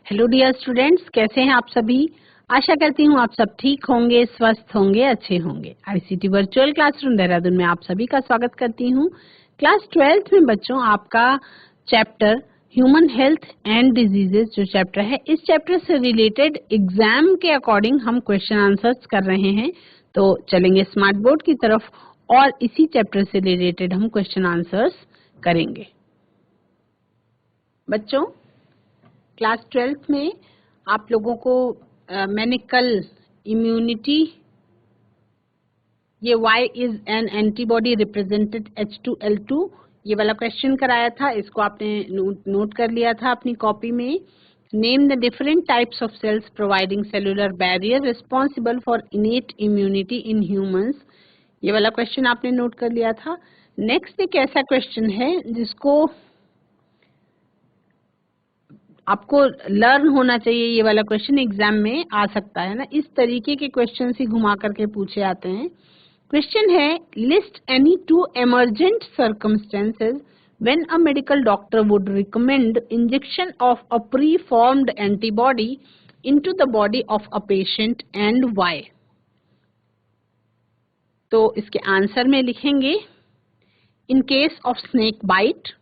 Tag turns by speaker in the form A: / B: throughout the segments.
A: Hello dear students, कैसे हैं आप सभी। आशा करती हूँ आप सब ठीक होंगे, स्वस्थ होंगे, अच्छे होंगे। आईसीटी वर्चुअल क्लासरूम देहरादून में आप सभी का स्वागत करती हूँ। क्लास 12th में बच्चों आपका chapter human health and diseases जो चैप्टर है, इस चैप्टर से रिलेटेड एग्जाम के अकॉर्डिंग हम क्वेश्चन आंसर्स कर रहे हैं। तो चलेंगे स्मार्ट बोर्ड की तरफ और इसी चैप्टर से रिलेटेड हम क्वेश्चन आंसर्स करेंगे। बच्चों, क्लास 12th में आप लोगों को मैंने कल इम्यूनिटी, ये Y is an antibody represented H2L2 ये वाला क्वेश्चन कराया था। इसको आपने नोट कर लिया था अपनी कॉपी में। Name the different types of cells providing cellular barrier responsible for innate immunity in humans, ये वाला क्वेश्चन आपने नोट कर लिया था। नेक्स्ट एक ऐसा क्वेश्चन है जिसको आपको लर्न होना चाहिए, ये वाला क्वेश्चन एग्जाम में आ सकता है ना, इस तरीके के क्वेश्चन ही घुमा करके पूछे आते हैं। क्वेश्चन है, list any 2 emergent circumstances when a medical doctor would recommend injection of a preformed antibody into the body of a patient and why। तो इसके आंसर में लिखेंगे, in case of snake bite,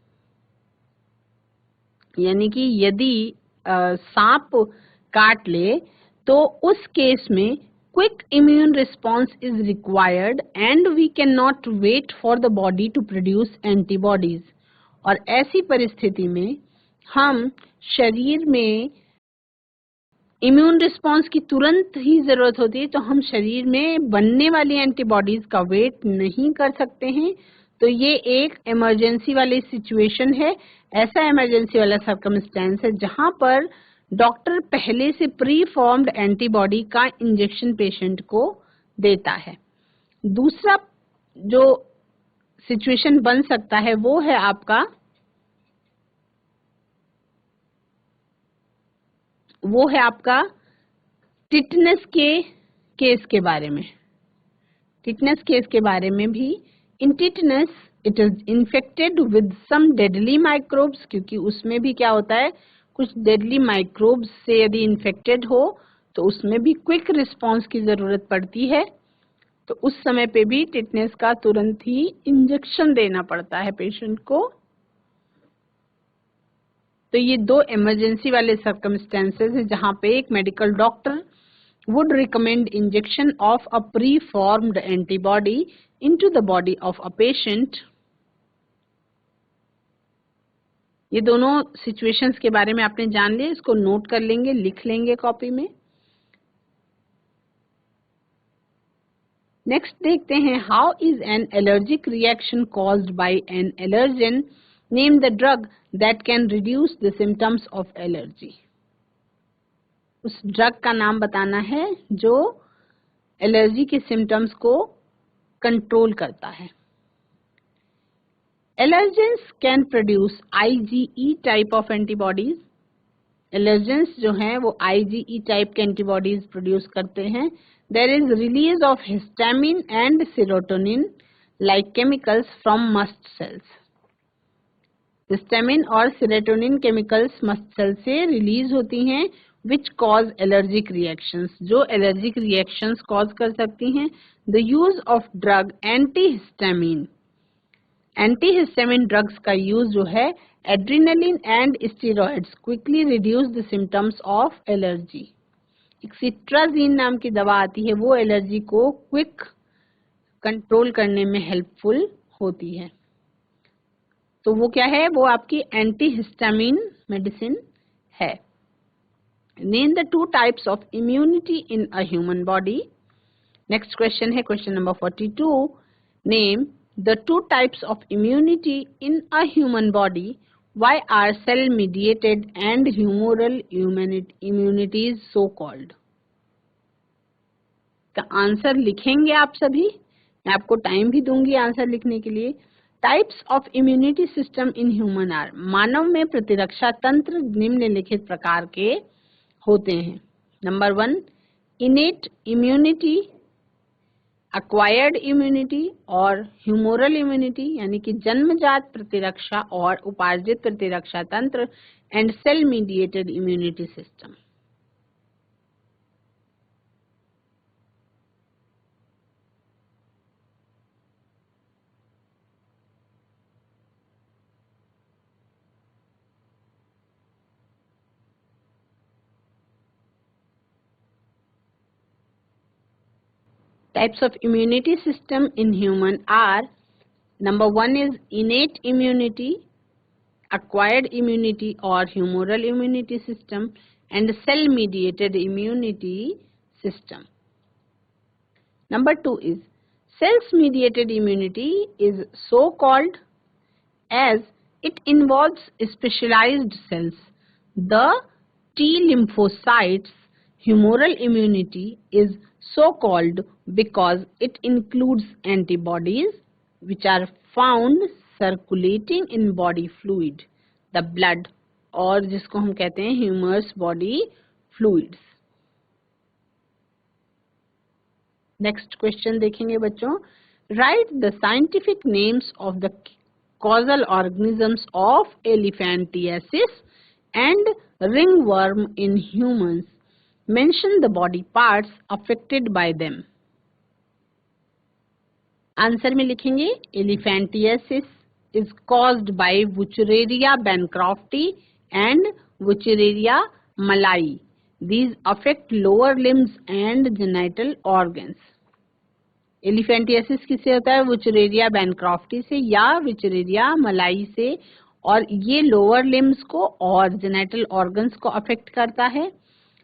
A: यानी कि यदि सांप काट ले तो उस केस में quick immune response is required and we can not wait for the body to produce antibodies. और ऐसी परिस्थिति में हम शरीर में इम्यून रिस्पॉन्स की तुरंत ही जरूरत होती है, तो हम शरीर में बनने वाली एंटीबॉडीज का वेट नहीं कर सकते हैं। तो ये एक इमरजेंसी वाली सिचुएशन है, ऐसा इमरजेंसी वाला सर्कमस्टेंस है जहां पर डॉक्टर पहले से प्री फॉर्म्ड एंटीबॉडी का इंजेक्शन पेशेंट को देता है। दूसरा जो सिचुएशन बन सकता है वो है आपका टिटनस के केस के बारे में। टिटनस केस के बारे में भी, in tetanus it is infected with some deadly microbes, क्योंकि उसमें भी क्या होता है, कुछ डेडली माइक्रोब्स से यदि इन्फेक्टेड हो तो उसमें भी क्विक रिस्पांस की जरूरत पड़ती है। तो उस समय पे भी टिटनस का तुरंत ही इंजेक्शन देना पड़ता है पेशेंट को। तो ये 2 इमरजेंसी वाले सर्कमस्टेंसेस है जहां पे एक medical doctor would recommend injection of a preformed antibody into the body of a patient। ये दोनों सिचुएशंस के बारे में आपने जान लिया, इसको नोट कर लेंगे, लिख लेंगे कॉपी में। नेक्स्ट देखते हैं, how is an allergic reaction caused by an allergen, name the drug that can reduce the symptoms of allergy. उस ड्रग का नाम बताना है जो एलर्जी के सिम्टम्स को कंट्रोल करता है। Allergens can produce IgE type of antibodies. Allergens जो हैं वो IgE टाइप के एंटीबॉडीज प्रोड्यूस करते हैं। There is release of histamine and serotonin like chemicals from mast cells. Histamine और सेरोटोनिन केमिकल्स मस्ट सेल से रिलीज होती हैं which cause allergic reactions, जो allergic reactions cause कर सकती हैं। The use of drug antihistamine, antihistamine drugs का use जो है, adrenaline and steroids quickly reduce the symptoms of allergy। एक सिट्राजीन नाम की दवा आती है, वो एलर्जी को क्विक कंट्रोल करने में हेल्पफुल होती है। तो वो क्या है, वो आपकी एंटीहिस्टामिन मेडिसिन है। Name the 2 types of immunity in a human body। Next question है question number 42। Name the 2 types of immunity in a human body। Why are cell mediated and humoral immunities so called। का answer लिखेंगे आप सभी, मैं आपको time भी दूंगी answer लिखने के लिए। Types of immunity system in human are, मानव में प्रतिरक्षा तंत्र निम्नलिखित प्रकार के होते हैं। Number 1, innate immunity. Acquired immunity और ह्यूमोरल इम्यूनिटी यानी कि जन्मजात प्रतिरक्षा और उपार्जित प्रतिरक्षा तंत्र and cell mediated immunity system. Types of immunity system in human are: number 1 is innate immunity, acquired immunity or humoral immunity system, and cell mediated immunity system. Number 2 is cells mediated immunity is so called as it involves specialized cells. The T lymphocytes. Humoral immunity is so called because it includes antibodies which are found circulating in body fluid, the blood, और जिसको हम कहते हैं humorous body fluids. Next question देखेंगे बच्चों. Write the scientific names of the causal organisms of elephantiasis and ringworm in humans. Mention the body parts affected by them. Answer में लिखेंगे elephantiasis is caused by Wuchereria bancrofti and Wuchereria malai. These affect lower limbs and genital organs. elephantiasis किससे होता है? Wuchereria bancrofti से या Wuchereria malai से, और ये लोअर लिम्स को और जेनाइटल ऑर्गन्स को अफेक्ट करता है.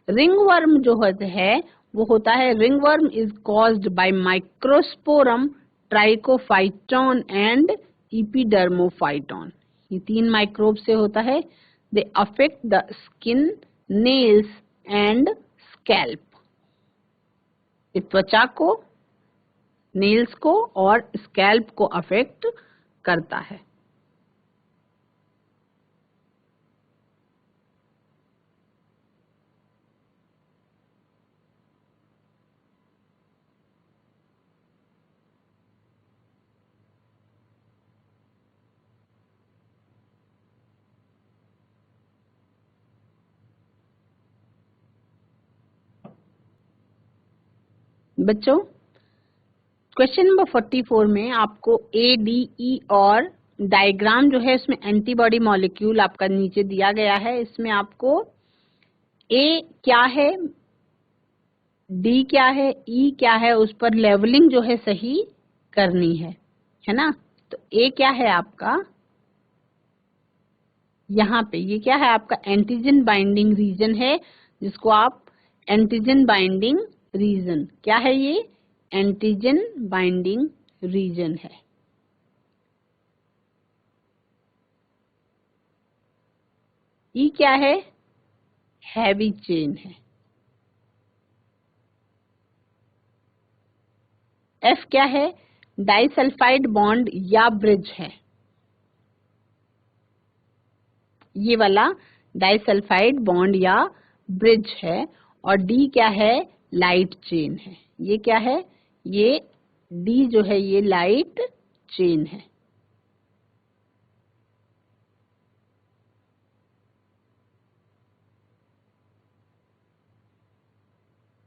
A: रिंगवर्म जो है वो होता है, ringworm is caused by microsporum, trichophyton and epidermophyton. ये 3 माइक्रोब से होता है. They affect the skin, nails and scalp. त्वचा को, नेल्स को और स्कैल्प को अफेक्ट करता है. बच्चों क्वेश्चन नंबर 44 में आपको ADE और डायग्राम जो है इसमें एंटीबॉडी मॉलिक्यूल आपका नीचे दिया गया है. इसमें आपको A क्या है, D क्या है, E क्या है, उस पर लेवलिंग जो है सही करनी है ना. तो A क्या है आपका, यहाँ पे ये क्या है आपका एंटीजन बाइंडिंग रीजन है, जिसको आप एंटीजन बाइंडिंग रीजन, क्या है ये, एंटीजन बाइंडिंग रीजन है. ई क्या है, हैवी चेन है. एफ क्या है, डाइसल्फाइड बॉन्ड या ब्रिज है, ये वाला डाइसल्फाइड बॉन्ड या ब्रिज है. और डी क्या है, लाइट चेन है. ये क्या है, ये डी जो है ये लाइट चेन है.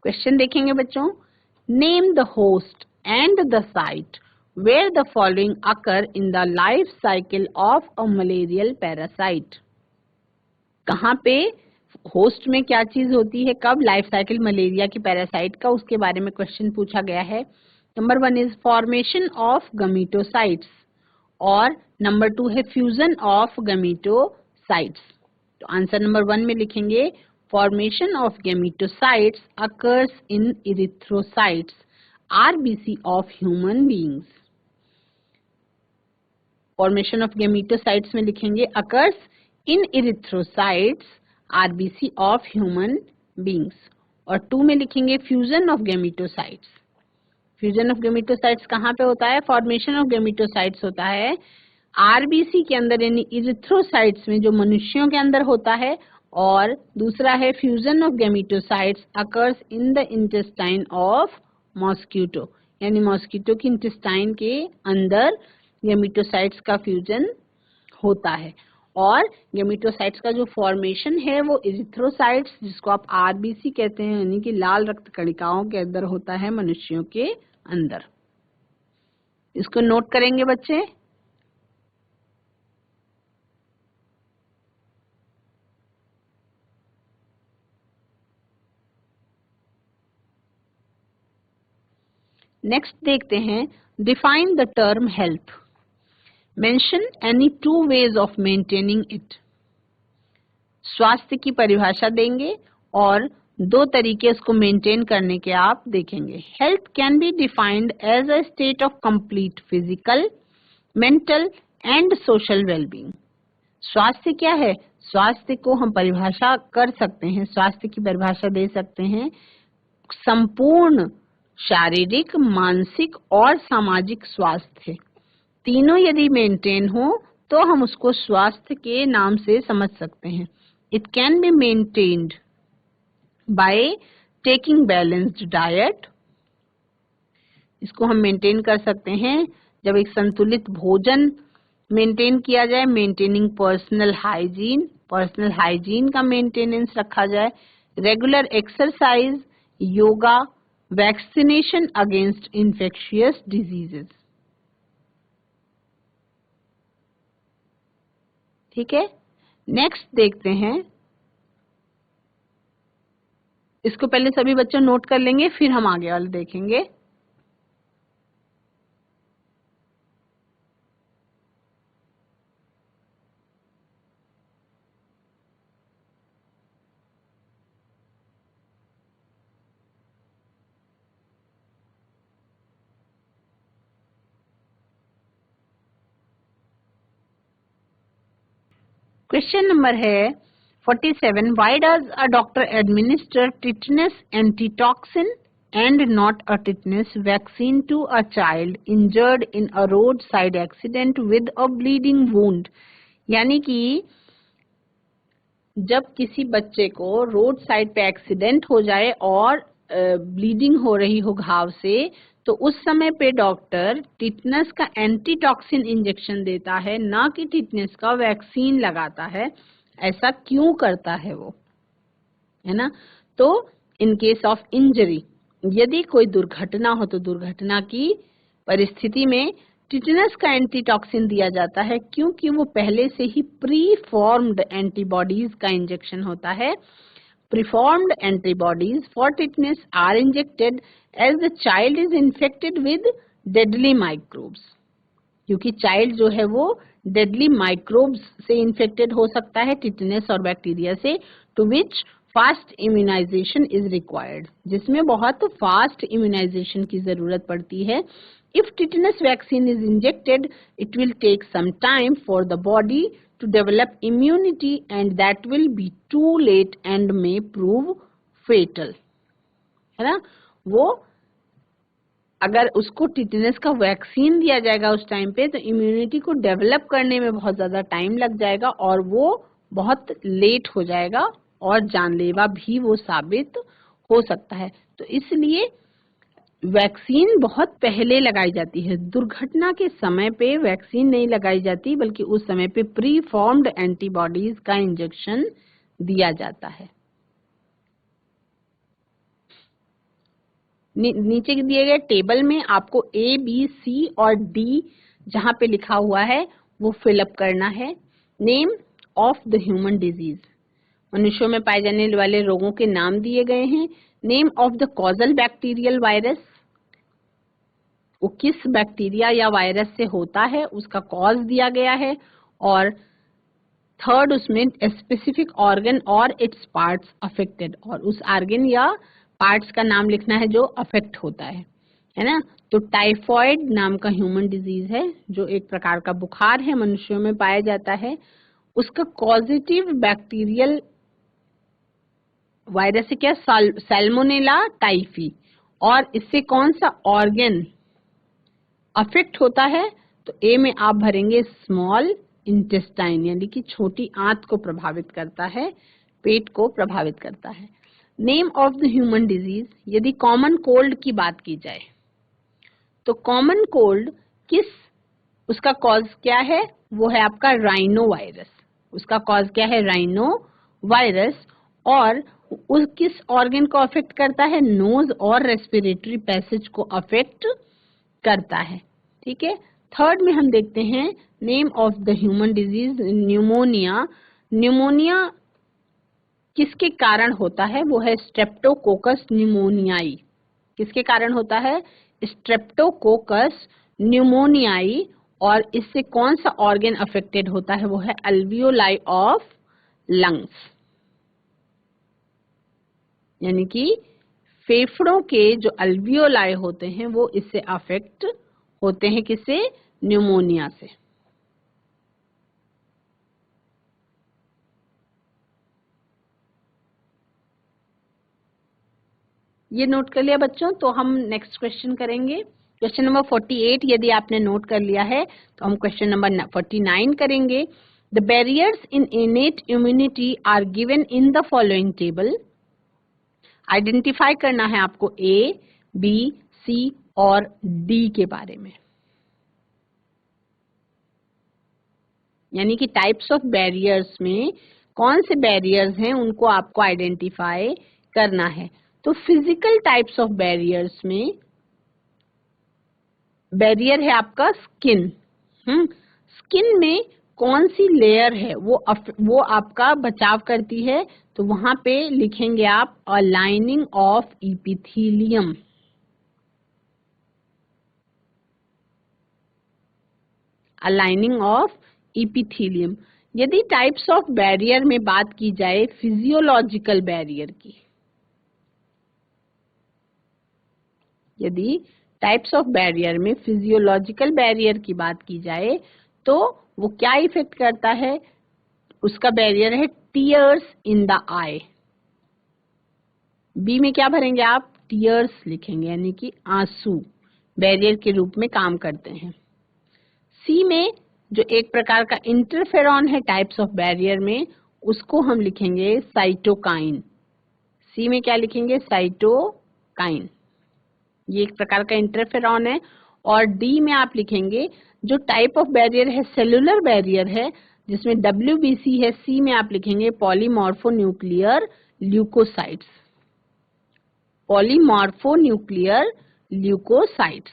A: क्वेश्चन देखेंगे बच्चों. Name the host and the site where the following occur in the life cycle of a malarial parasite. कहाँ पे होस्ट में क्या चीज होती है, कब लाइफ साइकिल मलेरिया की पैरासाइट का, उसके बारे में क्वेश्चन पूछा गया है. Number 1 is formation of gametocytes और नंबर 2 है फ्यूजन ऑफ गमीटोसाइट्स. तो आंसर नंबर 1 में लिखेंगे formation of gametocytes occurs in erythrocytes RBC of human beings. Formation of gametocytes में लिखेंगे occurs in erythrocytes RBC of human beings. और 2 में लिखेंगे fusion of gametocytes. Fusion of gametocytes कहाँ पे होता है, फॉर्मेशन ऑफ गमीटोसाइट्स होता है आरबीसी के अंदर यानी इरिथ्रोसाइट्स में जो मनुष्यों के अंदर होता है. और दूसरा है fusion of gametocytes occurs in the intestine of mosquito यानी मॉस्किटो की इंटेस्टाइन के अंदर गैमेटोसाइट्स का फ्यूजन होता है और गैमेटोसाइट्स का जो फॉर्मेशन है वो इरिथ्रोसाइट्स, जिसको आप आरबीसी कहते हैं, यानी कि लाल रक्त कणिकाओं के अंदर होता है मनुष्यों के अंदर। इसको नोट करेंगे बच्चे। नेक्स्ट देखते हैं, define the term health, mention any two ways of maintaining it. स्वास्थ्य की परिभाषा देंगे और दो तरीके इसको मेंटेन करने के आप देखेंगे। Health can be defined as a state of complete physical, mental and social wellbeing. स्वास्थ्य क्या है? स्वास्थ्य को हम परिभाषा कर सकते हैं, स्वास्थ्य की परिभाषा दे सकते हैं संपूर्ण शारीरिक, मानसिक और सामाजिक स्वास्थ्य, तीनों यदि मेंटेन हो तो हम उसको स्वास्थ्य के नाम से समझ सकते हैं। It can be maintained by taking balanced diet. इसको हम मेंटेन कर सकते हैं जब एक संतुलित भोजन मेंटेन किया जाए, मेंटेनिंग पर्सनल हाइजीन का मेंटेनेंस रखा जाए, regular exercise, yoga, vaccination against infectious diseases. ठीक है, नेक्स्ट देखते हैं। इसको पहले सभी बच्चों नोट कर लेंगे, फिर हम आगे वाले देखेंगे। क्वेश्चन नंबर है 47, why does a doctor administer tetanus antitoxin and not a tetanus vaccine to a child injured in a road side accident with a bleeding wound. यानी कि जब किसी बच्चे को रोड साइड पे एक्सीडेंट हो जाए और ब्लीडिंग हो रही हो घाव से, तो उस समय पे डॉक्टर टिटनस का एंटीटॉक्सिन इंजेक्शन देता है, ना कि टिटनस का वैक्सीन लगाता है। ऐसा क्यों करता है वो, है ना? तो इन केस ऑफ इंजरी, यदि कोई दुर्घटना हो तो दुर्घटना की परिस्थिति में टिटनस का एंटीटॉक्सिन दिया जाता है, क्योंकि वो पहले से ही प्री फॉर्म्ड एंटीबॉडीज का इंजेक्शन होता है। Preformed antibodies for tetanus are injected as the child is infected with deadly microbes, क्योंकि चाइल्ड जो है वो डेडली माइक्रोब्स से इन्फेक्टेड हो सकता है, टिटनस और बैक्टीरिया से, to which fast immunisation is required, जिसमें बहुत फास्ट इम्यूनाइजेशन की जरूरत पड़ती है। If tetanus vaccine is injected, it will take some time for the body to develop immunity and that will be too late and may prove fatal, है ना? वो अगर उसको टिटनस का वैक्सीन दिया जाएगा उस टाइम पे, तो इम्यूनिटी को डेवलप करने में बहुत ज्यादा टाइम लग जाएगा और वो बहुत लेट हो जाएगा और जानलेवा भी वो साबित हो सकता है। तो इसलिए वैक्सीन बहुत पहले लगाई जाती है, दुर्घटना के समय पे वैक्सीन नहीं लगाई जाती, बल्कि उस समय पे प्री फॉर्म्ड एंटीबॉडीज का इंजेक्शन दिया जाता है। नीचे दिए गए टेबल में आपको A, B, C और D जहां पे लिखा हुआ है वो फिलअप करना है। Name of the human disease, मनुष्यों में पाए जाने वाले रोगों के नाम दिए गए हैं। Name of the causal bacterial virus, वो किस बैक्टीरिया या वायरस से होता है उसका कॉज दिया गया है। और थर्ड, उसमें स्पेसिफिक ऑर्गन और इट्स पार्ट्स अफेक्टेड, और उस ऑर्गन या पार्ट्स का नाम लिखना है जो अफेक्ट होता है ना? तो टाइफॉइड नाम का ह्यूमन डिजीज है, जो एक प्रकार का बुखार है, मनुष्यों में पाया जाता है। उसका कॉजेटिव बैक्टीरियल वायरस है क्या? Salmonella typhi. और इससे कौन सा ऑर्गन अफेक्ट होता है? तो ए में आप भरेंगे स्मॉल इंटेस्टाइन, यानी कि छोटी आंत को प्रभावित करता है, पेट को प्रभावित करता है। Name of the human disease, यदि कॉमन कोल्ड की बात की जाए तो कॉमन कोल्ड उसका कॉज क्या है? वो है आपका राइनो वायरस। उसका कॉज क्या है? Rhino virus. और उस किस ऑर्गन को अफेक्ट करता है? नोज और रेस्पिरेटरी पैसेज को अफेक्ट करता है। ठीक है। थर्ड में हम देखते हैं name of the human disease pneumonia. Pneumonia किसके कारण होता है? वो है स्ट्रेप्टोकोकस न्यूमोनियाई। किसके कारण होता है? Streptococcus pneumoniae. और इससे कौन सा ऑर्गन अफेक्टेड होता है? वो है अल्वियोलाई ऑफ लंग्स, यानी कि फेफड़ों के जो अल्वियोलाई होते हैं वो इससे अफेक्ट होते हैं। किससे? न्यूमोनिया से। ये नोट कर लिया बच्चों? तो हम नेक्स्ट क्वेश्चन करेंगे, क्वेश्चन नंबर 48। यदि आपने नोट कर लिया है तो हम क्वेश्चन नंबर 49 करेंगे। The barriers in innate immunity are given in the following table. Identify करना है आपको ए, बी, सी और डी के बारे में, यानी कि टाइप्स ऑफ बैरियर्स में कौन से बैरियर्स हैं उनको आपको आइडेंटिफाई करना है। तो फिजिकल टाइप्स ऑफ बैरियर्स में बैरियर है आपका स्किन। स्किन में कौन सी लेयर है वो आपका बचाव करती है? तो वहां पे लिखेंगे आप a lining of epithelium. A lining of epithelium. यदि टाइप्स ऑफ बैरियर में बात की जाए फिजियोलॉजिकल बैरियर की, यदि टाइप्स ऑफ बैरियर में फिजियोलॉजिकल बैरियर की बात की जाए तो वो क्या इफेक्ट करता है? उसका बैरियर है tears in the eye. B में क्या भरेंगे आप? टीयर्स लिखेंगे, यानी कि आंसू बैरियर के रूप में काम करते हैं। सी में जो एक प्रकार का इंटरफेरॉन है टाइप्स ऑफ बैरियर में, उसको हम लिखेंगे साइटोकाइन। सी में क्या लिखेंगे? साइटोकाइन। ये एक प्रकार का इंटरफेरॉन है। और डी में आप लिखेंगे जो टाइप ऑफ बैरियर है सेलुलर बैरियर है जिसमें WBC है। सी में आप लिखेंगे polymorphonuclear leukocytes. Polymorphonuclear leukocytes.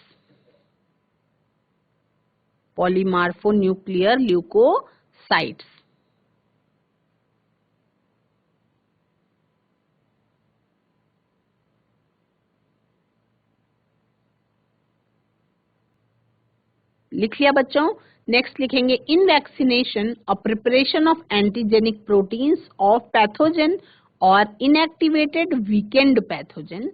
A: Polymorphonuclear leukocytes. लिख लिया बच्चों? नेक्स्ट लिखेंगे in vaccination a preparation of antigenic proteins of pathogen और इनएक्टिवेटेड वीकेंड पैथोजन।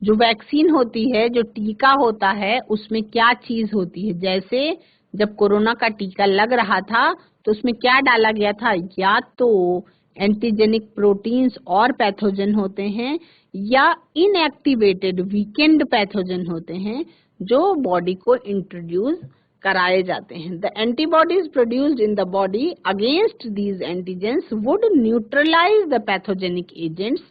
A: जो वैक्सीन होती है, जो टीका होता है, उसमें क्या चीज होती है? जैसे जब कोरोना का टीका लग रहा था तो उसमें क्या डाला गया था? या तो एंटीजेनिक प्रोटीन्स और पैथोजन होते हैं या इनएक्टिवेटेड वीकेंड पैथोजन होते हैं जो बॉडी को इंट्रोड्यूस कराए जाते हैं। The antibodies produced in the body against these antigens would neutralise the pathogenic agents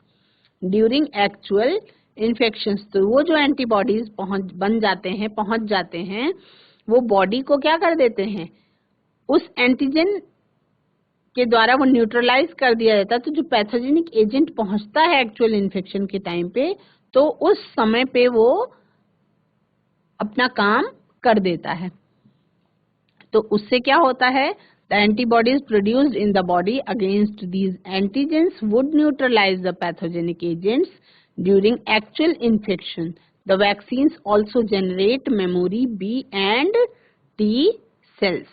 A: during actual infections. तो वो जो एंटीबॉडीज पहुंच जाते हैं वो बॉडी को क्या कर देते हैं? उस एंटीजन के द्वारा वो न्यूट्रलाइज कर दिया जाता है। तो जो पैथोजेनिक एजेंट पहुंचता है एक्चुअल इन्फेक्शन के टाइम पे, तो उस समय पे वो अपना काम कर देता है। तो उससे क्या होता है? The antibodies produced in the body against these antigens would neutralize the pathogenic agents during actual infection. The vaccines also generate memory B and T cells.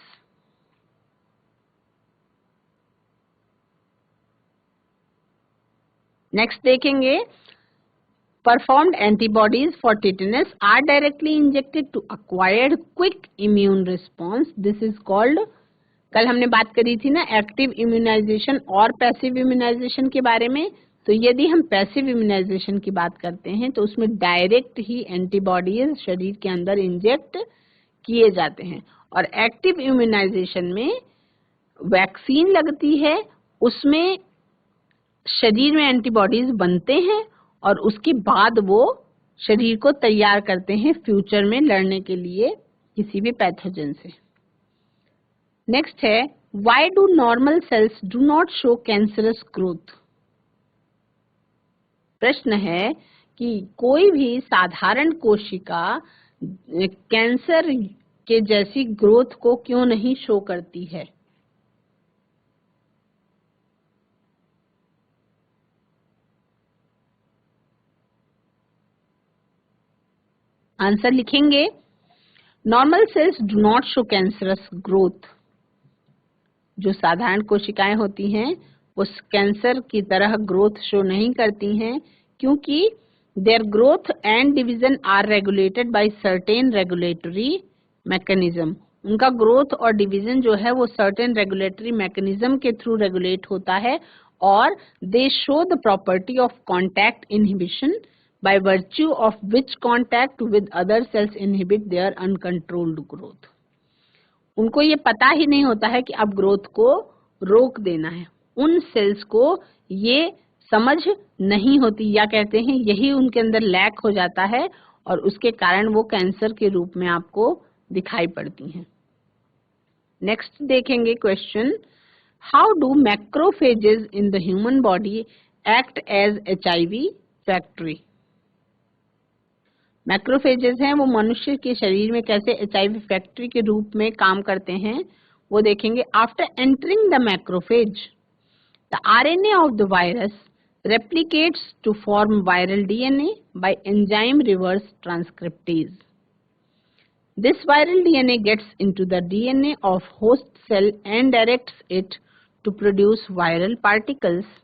A: Next देखेंगे performed antibodies for tetanus are directly injected to acquired quick immune response. This is called, कल हमने बात करी थी ना active immunisation और passive immunisation के बारे में। तो यदि हम पैसिव इम्यूनाइजेशन की बात करते हैं तो उसमें डायरेक्ट ही एंटीबॉडीज शरीर के अंदर इंजेक्ट किए जाते हैं। और एक्टिव इम्यूनाइजेशन में वैक्सीन लगती है, उसमें शरीर में एंटीबॉडीज बनते हैं और उसके बाद वो शरीर को तैयार करते हैं फ्यूचर में लड़ने के लिए किसी भी पैथोजन से। नेक्स्ट है, why do normal sales do not show cancerous growth. प्रश्न है कि कोई भी साधारण कोशिका कैंसर के जैसी ग्रोथ को क्यों नहीं शो करती है। आंसर लिखेंगे, normal sales do not show cancerous growth. जो साधारण कोशिकाएं होती हैं वो कैंसर की तरह ग्रोथ शो नहीं करती हैं, क्योंकि their growth and division are regulated by certain regulatory mechanism. उनका ग्रोथ और डिवीजन जो है वो सर्टेन रेगुलेटरी मैकेनिज्म के थ्रू रेगुलेट होता है, और they show the property of contact inhibition by virtue of which contact with other cells inhibit their uncontrolled growth। उनको ये पता ही नहीं होता है कि अब ग्रोथ को रोक देना है। उन सेल्स को ये समझ नहीं होती, या कहते हैं यही उनके अंदर लैक हो जाता है और उसके कारण वो कैंसर के रूप में आपको दिखाई पड़ती हैं। नेक्स्ट देखेंगे question, how do macrophages in the human body act as HIV factory. Macrophages हैं वो मनुष्य के शरीर में कैसे HIV फैक्ट्री के रूप में काम करते हैं वो देखेंगे। After entering the macrophage, the RNA of the virus replicates to form viral DNA by enzyme reverse transcriptase. This viral DNA gets into the DNA of host cell and directs it to produce viral particles.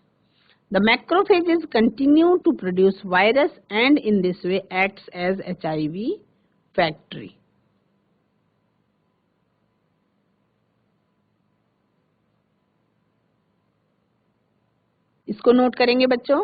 A: The macrophages continue to produce virus and in this way acts as HIV factory. इसको note करेंगे बच्चों।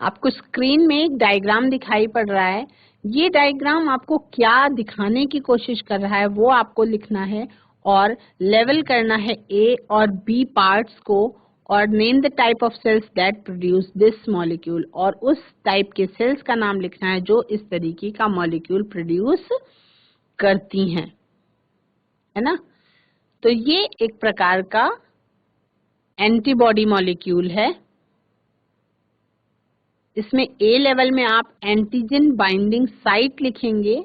A: आपको screen में एक diagram दिखाई पड़ रहा है। ये डायग्राम आपको क्या दिखाने की कोशिश कर रहा है वो आपको लिखना है और लेवल करना है A और B पार्ट्स को, और name the type of cells that produce this molecule, और उस टाइप के सेल्स का नाम लिखना है जो इस तरीके का मॉलिक्यूल प्रोड्यूस करती हैं, है ना। तो ये एक प्रकार का एंटीबॉडी मॉलिक्यूल है। इसमें A लेवल में आप एंटीजन बाइंडिंग साइट लिखेंगे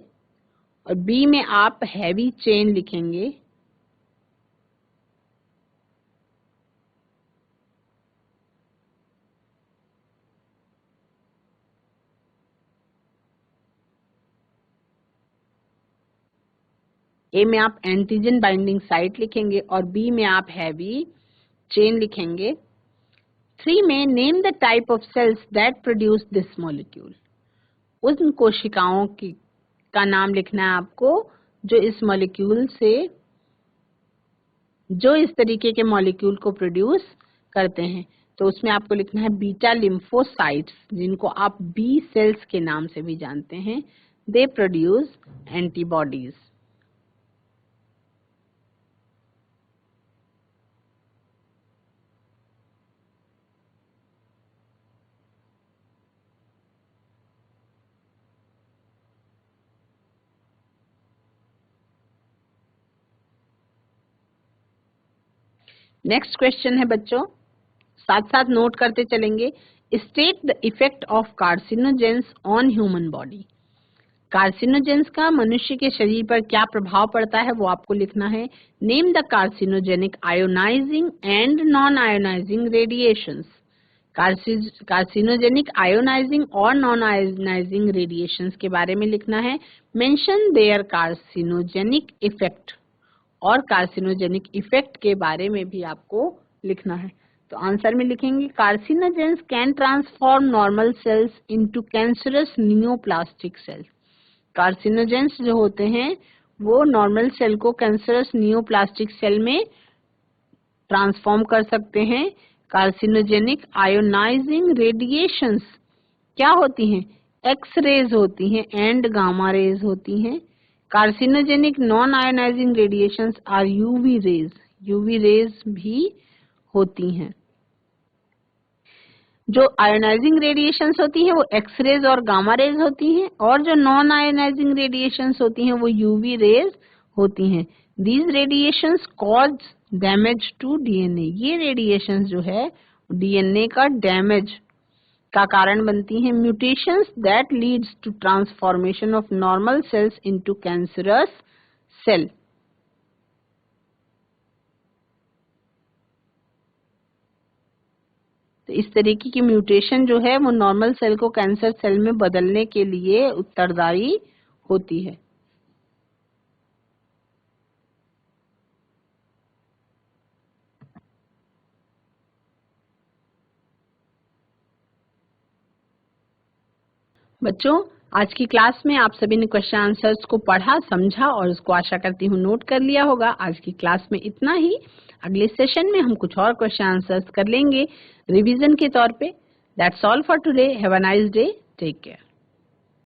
A: और B में आप हैवी चेन लिखेंगे। A में आप एंटीजन बाइंडिंग साइट लिखेंगे और B में आप हैवी चेन लिखेंगे। 3 में name the type of cells that produce this molecule. उन कोशिकाओं की का नाम लिखना है आपको जो इस मॉलिक्यूल से, जो इस तरीके के मॉलिक्यूल को प्रोड्यूस करते हैं। तो उसमें आपको लिखना है बीटा लिम्फोसाइट्स, जिनको आप बी सेल्स के नाम से भी जानते हैं। They produce antibodies. Next question है बच्चों, साथ साथ नोट करते चलेंगे। State the effect of carcinogens on human body. Carcinogens का मनुष्य के शरीर पर क्या प्रभाव पड़ता है वो आपको लिखना है। Name the carcinogenic ionising and non ionising radiations. Carcinogenic ionising और नॉन आयोनाइजिंग रेडिएशंस के बारे में लिखना है। मेंशन देयर कार्सिनोजेनिक इफेक्ट, और कार्सिनोजेनिक इफेक्ट के बारे में भी आपको लिखना है। तो आंसर में लिखेंगे carcinogens can transform normal cells into cancerous neoplastic cells. Carcinogens जो होते हैं वो नॉर्मल सेल को कैंसरस नियोप्लास्टिक सेल में ट्रांसफॉर्म कर सकते हैं। कार्सिनोजेनिक आयोनाइजिंग रेडिएशंस क्या होती हैं? एक्स रेज होती हैं एंड गामा रेज होती हैं। Carcinogenic non ionising radiations are UV rays, UV rays भी होती हैं। जो आयोनाइजिंग रेडिएशंस होती हैं वो एक्स रेज और गामा रेज होती हैं, और जो नॉन आयोनाइजिंग रेडिएशंस होती हैं वो यूवी रेज होती हैं। These radiations cause damage to DNA, ये रेडिएशंस जो है डीएनए का डैमेज का कारण बनती हैं। Mutations that leads to transformation of normal cells into cancerous cell. तो इस तरीके की म्यूटेशन जो है वो नॉर्मल सेल को कैंसर सेल में बदलने के लिए उत्तरदायी होती है। बच्चों, आज की क्लास में आप सभी ने क्वेश्चन आंसर्स को पढ़ा, समझा और उसको आशा करती हूँ नोट कर लिया होगा। आज की क्लास में इतना ही। अगले सेशन में हम कुछ और क्वेश्चन आंसर्स कर लेंगे रिवीजन के तौर पे। That's all for today. Have a nice day. Take care.